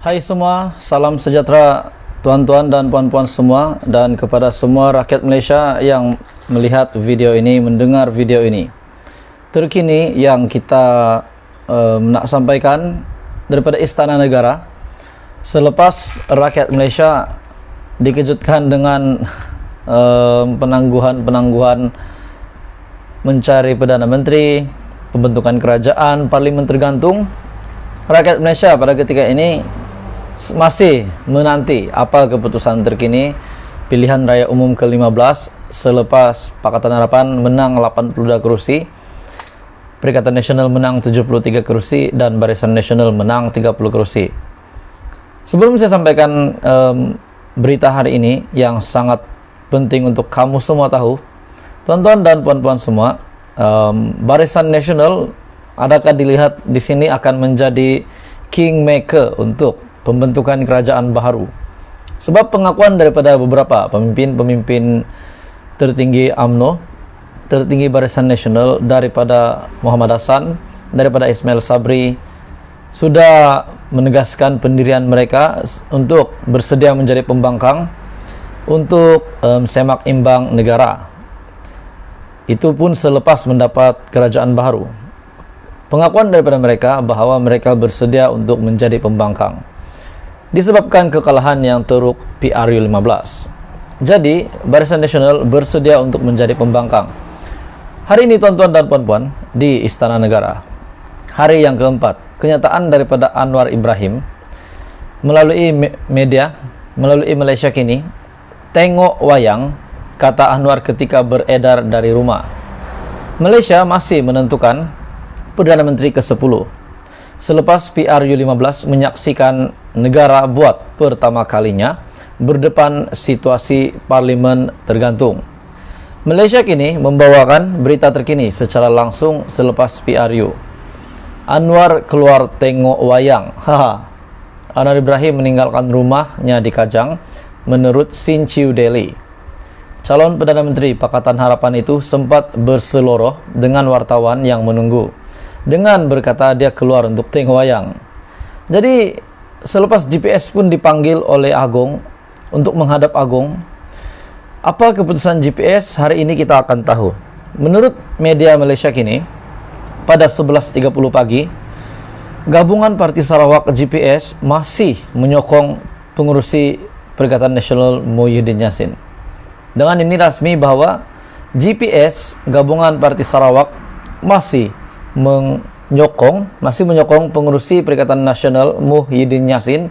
Hai semua, salam sejahtera tuan-tuan dan puan-puan semua, dan kepada semua rakyat Malaysia yang melihat video ini, mendengar video ini. Terkini yang kita nak sampaikan daripada Istana Negara, selepas rakyat Malaysia dikejutkan dengan penangguhan mencari Perdana Menteri, pembentukan kerajaan, parlimen tergantung, rakyat Malaysia pada ketika ini masih menanti apa keputusan terkini pilihan raya umum ke-15 selepas Pakatan Harapan menang 82 kursi, Perikatan Nasional menang 73 kursi, dan Barisan Nasional menang 30 kursi. Sebelum saya sampaikan berita hari ini yang sangat penting untuk kamu semua tahu, tuan-tuan dan puan-puan semua, Barisan Nasional adakah dilihat di sini akan menjadi kingmaker untuk pembentukan kerajaan baru? Sebab pengakuan daripada beberapa pemimpin tertinggi UMNO, tertinggi Barisan Nasional, daripada Muhammad Hassan, daripada Ismail Sabri, sudah menegaskan pendirian mereka untuk bersedia menjadi pembangkang untuk semak imbang negara. Itu pun selepas mendapat kerajaan baru. Pengakuan daripada mereka bahawa mereka bersedia untuk menjadi pembangkang disebabkan kekalahan yang teruk PRU15. Jadi, Barisan Nasional bersedia untuk menjadi pembangkang. Hari ini tuan-tuan dan puan-puan di Istana Negara, hari yang keempat, kenyataan daripada Anwar Ibrahim melalui media, melalui Malaysia Kini, tengok wayang, kata Anwar ketika beredar dari rumah. Malaysia masih menentukan Perdana Menteri ke-10 selepas PRU15 menyaksikan negara buat pertama kalinya berdepan situasi parlimen tergantung. Malaysia Kini membawakan berita terkini secara langsung selepas PRU. Anwar keluar tengok wayang. Anwar Ibrahim meninggalkan rumahnya di Kajang menurut Sinchiu Daily. Calon Perdana Menteri Pakatan Harapan itu sempat berseloroh dengan wartawan yang menunggu dengan berkata dia keluar untuk tengok wayang. Jadi selepas GPS pun dipanggil oleh Agong untuk menghadap Agong, apa keputusan GPS hari ini kita akan tahu. Menurut media Malaysia Kini, pada 11.30 pagi, gabungan Parti Sarawak GPS masih menyokong pengurusi Perikatan Nasional Muhyiddin Yassin. Dengan ini rasmi bahawa GPS gabungan Parti Sarawak masih menyokong pengurusi Perikatan Nasional Muhyiddin Yassin,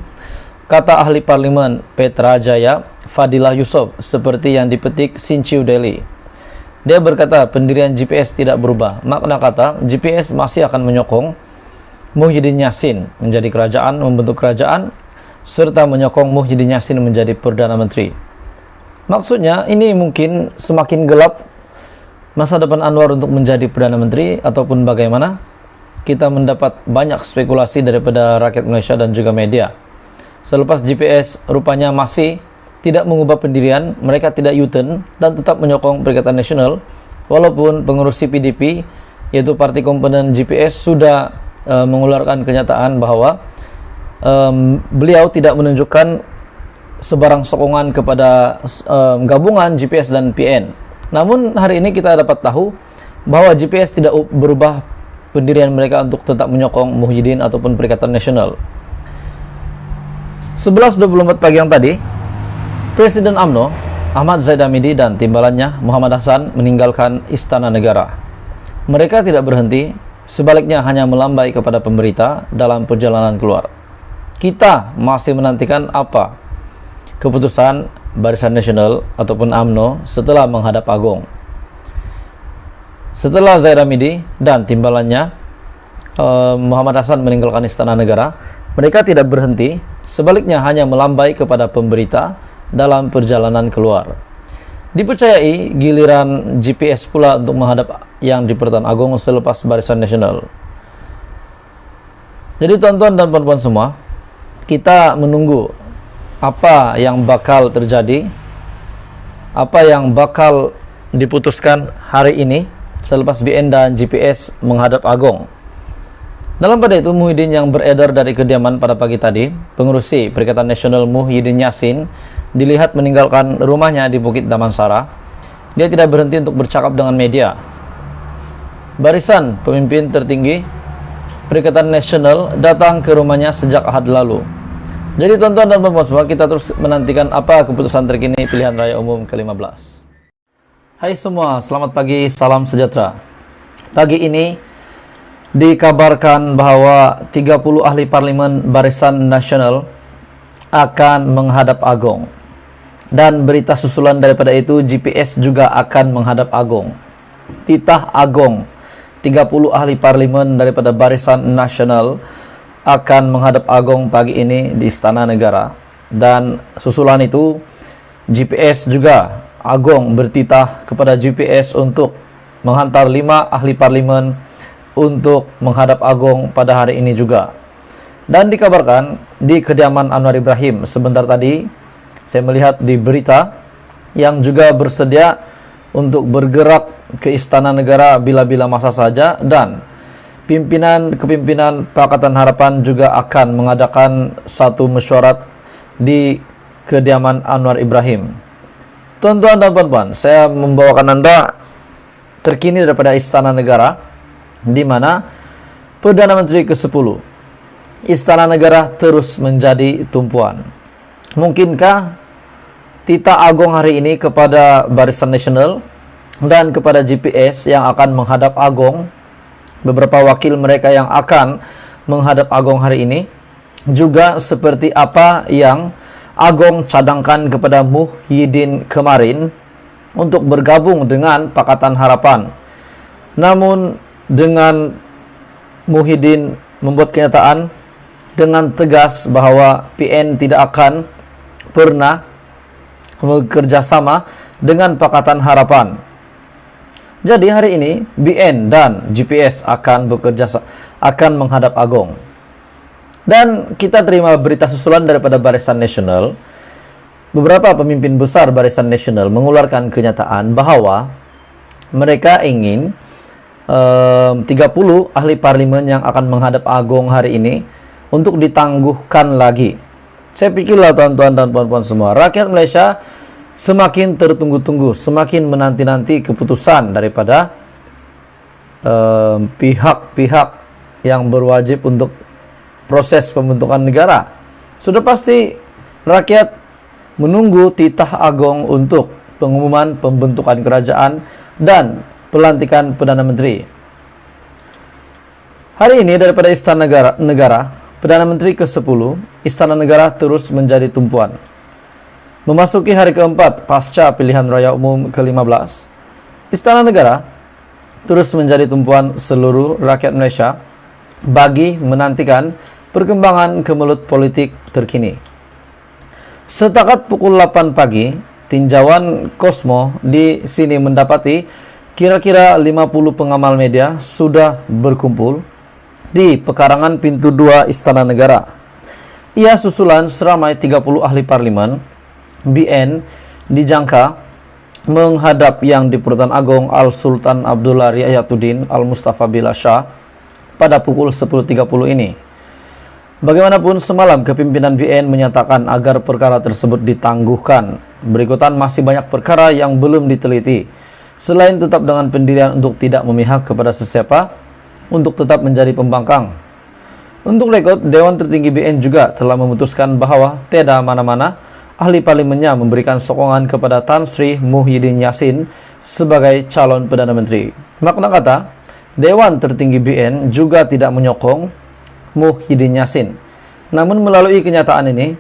kata ahli parlimen Petra Jaya Fadilah Yusof, seperti yang dipetik Sinchiu Daily. Dia berkata pendirian GPS tidak berubah. Makna kata GPS masih akan menyokong Muhyiddin Yassin menjadi kerajaan, membentuk kerajaan, serta menyokong Muhyiddin Yassin menjadi Perdana Menteri. Maksudnya ini mungkin semakin gelap masa depan Anwar untuk menjadi Perdana Menteri ataupun bagaimana. Kita mendapat banyak spekulasi daripada rakyat Malaysia dan juga media. Selepas GPS rupanya masih tidak mengubah pendirian, mereka tidak U-turn dan tetap menyokong Perikatan Nasional, walaupun pengurusi PDP, yaitu parti komponen GPS, sudah mengeluarkan kenyataan bahawa beliau tidak menunjukkan sebarang sokongan kepada gabungan GPS dan PN. Namun hari ini kita dapat tahu bahawa GPS tidak berubah pendirian mereka untuk tetap menyokong Muhyiddin ataupun Perikatan Nasional. 11.24 pagi yang tadi, Presiden UMNO Ahmad Zaid Hamidi dan timbalannya Muhammad Hassan meninggalkan Istana Negara. Mereka tidak berhenti, sebaliknya hanya melambai kepada pemberita dalam perjalanan keluar. Kita masih menantikan apa keputusan Barisan Nasional ataupun UMNO setelah menghadap Agong. Setelah Zaid Hamidi dan timbalannya Muhammad Hassan meninggalkan Istana Negara, mereka tidak berhenti, sebaliknya hanya melambai kepada pemberita dalam perjalanan keluar. Dipercayai giliran GPS pula untuk menghadap yang di Pertuan Agong selepas Barisan Nasional. Jadi tuan-tuan dan puan-puan semua, kita menunggu apa yang bakal terjadi, apa yang bakal diputuskan hari ini selepas BN dan GPS menghadap Agong. Dalam pada itu, Muhyiddin yang beredar dari kediaman pada pagi tadi, pengurusi Perikatan Nasional Muhyiddin Yassin, dilihat meninggalkan rumahnya di Bukit Damansara. Dia tidak berhenti untuk bercakap dengan media. Barisan pemimpin tertinggi Perikatan Nasional datang ke rumahnya sejak Ahad lalu. Jadi tonton dan pemirsa semua, kita terus menantikan apa keputusan terkini pilihan raya umum ke-15. Hai semua, selamat pagi, salam sejahtera. Pagi ini dikabarkan bahwa 30 ahli parlimen Barisan Nasional akan menghadap Agong. Dan berita susulan daripada itu, GPS juga akan menghadap Agong. Titah Agong, 30 ahli parlimen daripada Barisan Nasional akan menghadap Agong pagi ini di Istana Negara. Dan susulan itu, GPS juga, Agong bertitah kepada GPS untuk menghantar 5 ahli parlimen untuk menghadap Agong pada hari ini juga. Dan dikabarkan di kediaman Anwar Ibrahim sebentar tadi, saya melihat di berita yang juga bersedia untuk bergerak ke Istana Negara bila-bila masa saja, dan kepimpinan Pakatan Harapan juga akan mengadakan satu mesyuarat di kediaman Anwar Ibrahim. Tuan-tuan dan puan-puan, saya membawakan Anda terkini daripada Istana Negara, di mana Perdana Menteri ke-10 Istana Negara terus menjadi tumpuan. Mungkinkah titah Agong hari ini kepada Barisan Nasional dan kepada GPS yang akan menghadap Agong, beberapa wakil mereka yang akan menghadap Agong hari ini, juga seperti apa yang Agong cadangkan kepada Muhyiddin kemarin untuk bergabung dengan Pakatan Harapan. Namun dengan Muhyiddin membuat kenyataan dengan tegas bahwa PN tidak akan pernah bekerja sama dengan Pakatan Harapan. Jadi hari ini BN dan GPS akan menghadap Agong. Dan kita terima berita susulan daripada Barisan Nasional. Beberapa pemimpin besar Barisan Nasional mengeluarkan kenyataan bahwa mereka ingin 30 ahli parlimen yang akan menghadap Agong hari ini untuk ditangguhkan lagi. Saya pikirlah tuan-tuan dan puan-puan semua, rakyat Malaysia semakin tertunggu-tunggu, semakin menanti-nanti keputusan daripada pihak-pihak yang berwajib untuk proses pembentukan negara. Sudah pasti rakyat menunggu titah Agong untuk pengumuman pembentukan kerajaan dan pelantikan Perdana Menteri. Hari ini daripada Istana Negara, Perdana Menteri ke-10, Istana Negara terus menjadi tumpuan. Memasuki hari keempat pasca pilihan raya umum ke-15, Istana Negara terus menjadi tumpuan seluruh rakyat Malaysia bagi menantikan perkembangan kemelut politik terkini. Setakat pukul 8 pagi, tinjauan Kosmo di sini mendapati kira-kira 50 pengamal media sudah berkumpul di pekarangan pintu 2 Istana Negara. Ia susulan seramai 30 ahli parlimen BN dijangka menghadap Yang di-Pertuan Agong Al-Sultan Abdullah Riayatuddin Al-Mustafa Billah Shah pada pukul 10.30 ini. Bagaimanapun semalam kepimpinan BN menyatakan agar perkara tersebut ditangguhkan. Berikutan masih banyak perkara yang belum diteliti. Selain tetap dengan pendirian untuk tidak memihak kepada sesiapa, untuk tetap menjadi pembangkang. Untuk rekod, Dewan Tertinggi BN juga telah memutuskan bahwa tiada mana-mana ahli parlimennya memberikan sokongan kepada Tan Sri Muhyiddin Yassin sebagai calon Perdana Menteri. Makna kata, Dewan Tertinggi BN juga tidak menyokong Muhyiddin Yassin. Namun melalui kenyataan ini,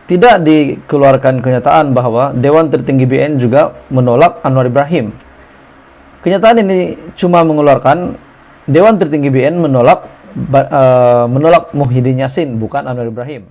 tidak dikeluarkan kenyataan bahwa Dewan Tertinggi BN juga menolak Anwar Ibrahim. Kenyataan ini cuma mengeluarkan Dewan Tertinggi BN menolak Muhyiddin Yassin, bukan Anwar Ibrahim.